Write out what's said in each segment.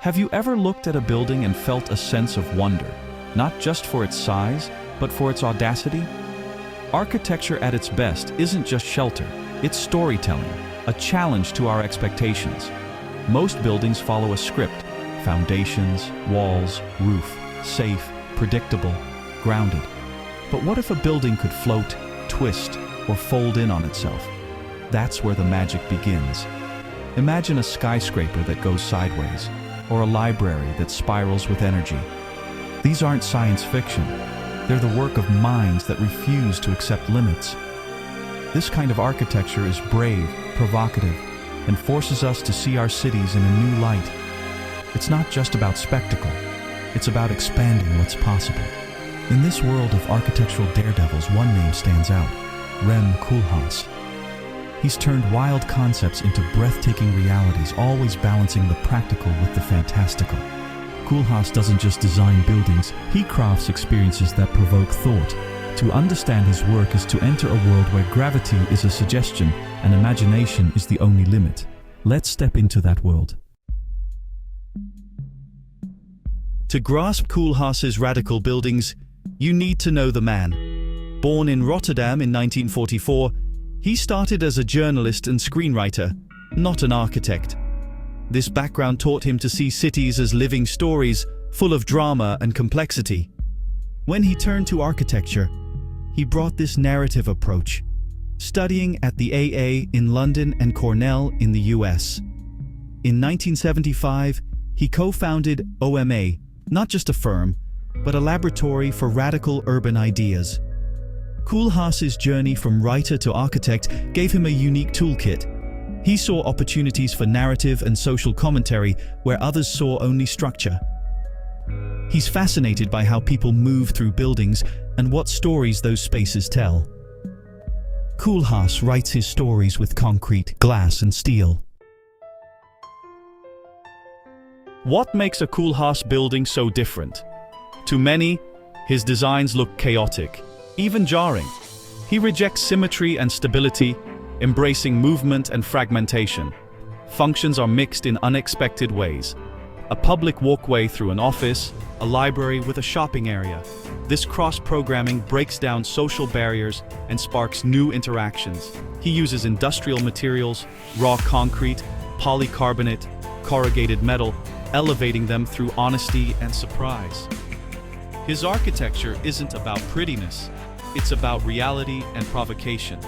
Have you ever looked at a building and felt a sense of wonder, not just for its size, but for its audacity? Architecture at its best isn't just shelter, it's storytelling, a challenge to our expectations. Most buildings follow a script: foundations, walls, roof, safe, predictable, grounded. But what if a building could float, twist, or fold in on itself? That's where the magic begins. Imagine a skyscraper that goes sideways, or a library that spirals with energy. These aren't science fiction. They're the work of minds that refuse to accept limits. This kind of architecture is brave, provocative, and forces us to see our cities in a new light. It's not just about spectacle. It's about expanding what's possible. In this world of architectural daredevils, one name stands out: Rem Koolhaas. He's turned wild concepts into breathtaking realities, always balancing the practical with the fantastical. Koolhaas doesn't just design buildings, he crafts experiences that provoke thought. To understand his work is to enter a world where gravity is a suggestion and imagination is the only limit. Let's step into that world. To grasp Koolhaas's radical buildings, you need to know the man. Born in Rotterdam in 1944, he started as a journalist and screenwriter, not an architect. This background taught him to see cities as living stories, full of drama and complexity. When he turned to architecture, he brought this narrative approach, studying at the AA in London and Cornell in the US. In 1975, he co-founded OMA, not just a firm, but a laboratory for radical urban ideas. Koolhaas's journey from writer to architect gave him a unique toolkit. He saw opportunities for narrative and social commentary where others saw only structure. He's fascinated by how people move through buildings and what stories those spaces tell. Koolhaas writes his stories with concrete, glass, and steel. What makes a Koolhaas building so different? To many, his designs look chaotic, even jarring. He rejects symmetry and stability, embracing movement and fragmentation. Functions are mixed in unexpected ways. A public walkway through an office, a library with a shopping area. This cross-programming breaks down social barriers and sparks new interactions. He uses industrial materials, raw concrete, polycarbonate, corrugated metal, elevating them through honesty and surprise. His architecture isn't about prettiness, it's about reality and provocation.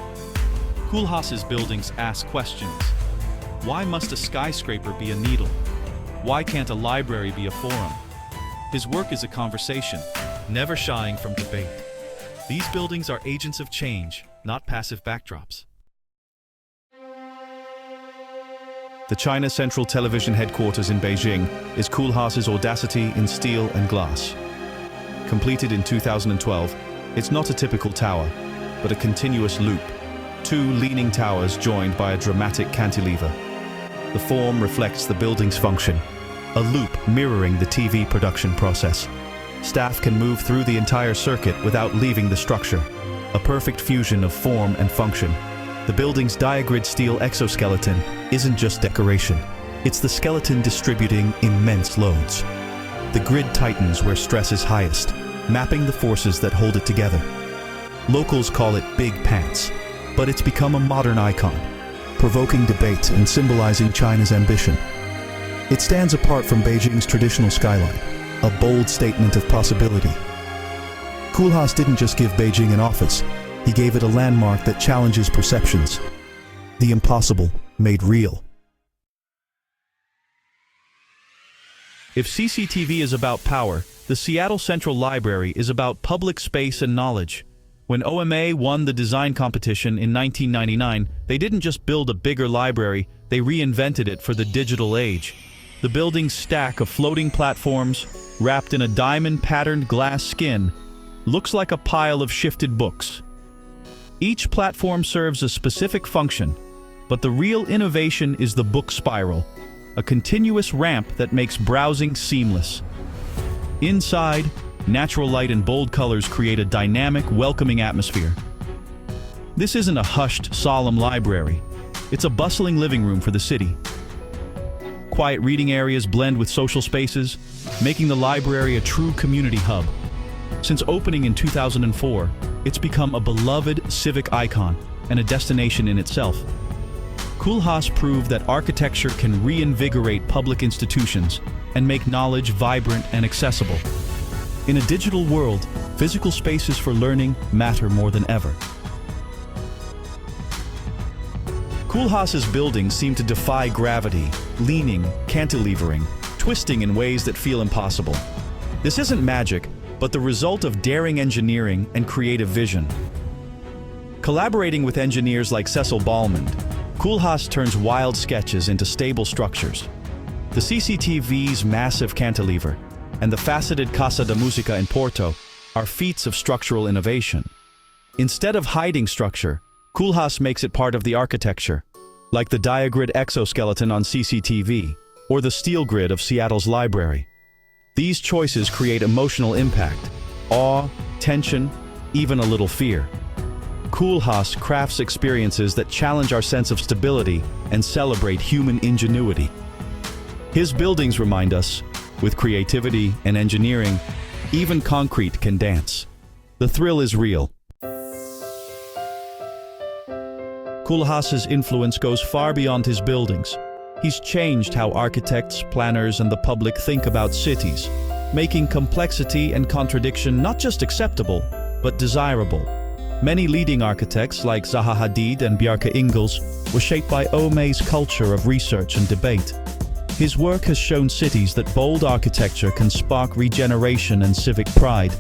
Koolhaas's buildings ask questions. Why must a skyscraper be a needle? Why can't a library be a forum? His work is a conversation, never shying from debate. These buildings are agents of change, not passive backdrops. The China Central Television Headquarters in Beijing is Koolhaas's audacity in steel and glass. Completed in 2012, it's not a typical tower, but a continuous loop. Two leaning towers joined by a dramatic cantilever. The form reflects the building's function, a loop mirroring the TV production process. Staff can move through the entire circuit without leaving the structure, a perfect fusion of form and function. The building's diagrid steel exoskeleton isn't just decoration, it's the skeleton distributing immense loads. The grid tightens where stress is highest, mapping the forces that hold it together. Locals call it Big Pants, but it's become a modern icon, provoking debate and symbolizing China's ambition. It stands apart from Beijing's traditional skyline, a bold statement of possibility. Koolhaas didn't just give Beijing an office, he gave it a landmark that challenges perceptions. The impossible made real. If CCTV is about power, the Seattle Central Library is about public space and knowledge. When OMA won the design competition in 1999, they didn't just build a bigger library, they reinvented it for the digital age. The building's stack of floating platforms, wrapped in a diamond-patterned glass skin, looks like a pile of shifted books. Each platform serves a specific function, but the real innovation is the book spiral, a continuous ramp that makes browsing seamless. Inside, natural light and bold colors create a dynamic, welcoming atmosphere. This isn't a hushed, solemn library. It's a bustling living room for the city. Quiet reading areas blend with social spaces, making the library a true community hub. Since opening in 2004, it's become a beloved civic icon and a destination in itself. Koolhaas proved that architecture can reinvigorate public institutions and make knowledge vibrant and accessible. In a digital world, physical spaces for learning matter more than ever. Koolhaas's buildings seem to defy gravity, leaning, cantilevering, twisting in ways that feel impossible. This isn't magic, but the result of daring engineering and creative vision. Collaborating with engineers like Cecil Balmond, Koolhaas turns wild sketches into stable structures. The CCTV's massive cantilever and the faceted Casa da Música in Porto are feats of structural innovation. Instead of hiding structure, Koolhaas makes it part of the architecture, like the diagrid exoskeleton on CCTV or the steel grid of Seattle's library. These choices create emotional impact, awe, tension, even a little fear. Koolhaas crafts experiences that challenge our sense of stability and celebrate human ingenuity. His buildings remind us, with creativity and engineering, even concrete can dance. The thrill is real. Koolhaas's influence goes far beyond his buildings. He's changed how architects, planners, and the public think about cities, making complexity and contradiction not just acceptable, but desirable. Many leading architects like Zaha Hadid and Bjarke Ingels were shaped by Ome's culture of research and debate. His work has shown cities that bold architecture can spark regeneration and civic pride.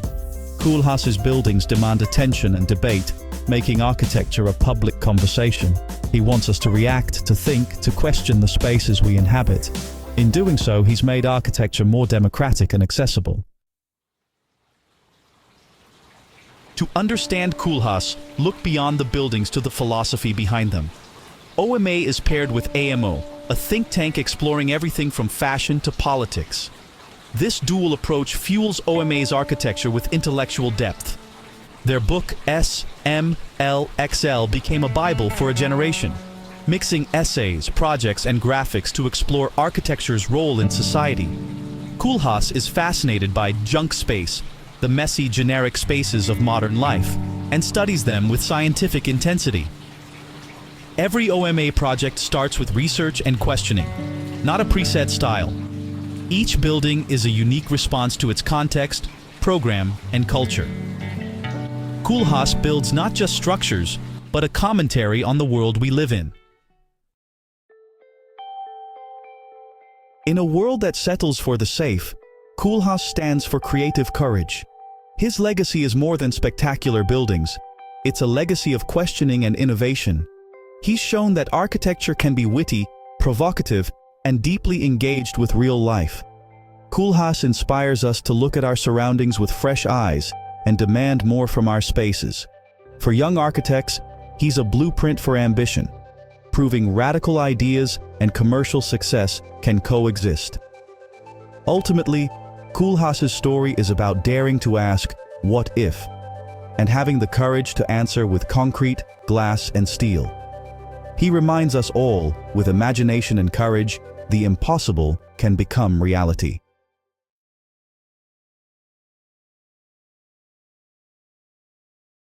Koolhaas's buildings demand attention and debate, making architecture a public conversation. He wants us to react, to think, to question the spaces we inhabit. In doing so, he's made architecture more democratic and accessible. To understand Koolhaas, look beyond the buildings to the philosophy behind them. OMA is paired with AMO, a think tank exploring everything from fashion to politics. This dual approach fuels OMA's architecture with intellectual depth. Their book SMLXL became a Bible for a generation, mixing essays, projects, and graphics to explore architecture's role in society. Koolhaas is fascinated by junk space, the messy, generic spaces of modern life, and studies them with scientific intensity. Every OMA project starts with research and questioning, not a preset style. Each building is a unique response to its context, program, and culture. Koolhaas builds not just structures, but a commentary on the world we live in. In a world that settles for the safe, Koolhaas stands for creative courage. His legacy is more than spectacular buildings. It's a legacy of questioning and innovation. He's shown that architecture can be witty, provocative, and deeply engaged with real life. Koolhaas inspires us to look at our surroundings with fresh eyes and demand more from our spaces. For young architects, he's a blueprint for ambition, proving radical ideas and commercial success can coexist. Ultimately, Koolhaas's story is about daring to ask, "What if?" and having the courage to answer with concrete, glass, and steel. He reminds us all, with imagination and courage, the impossible can become reality.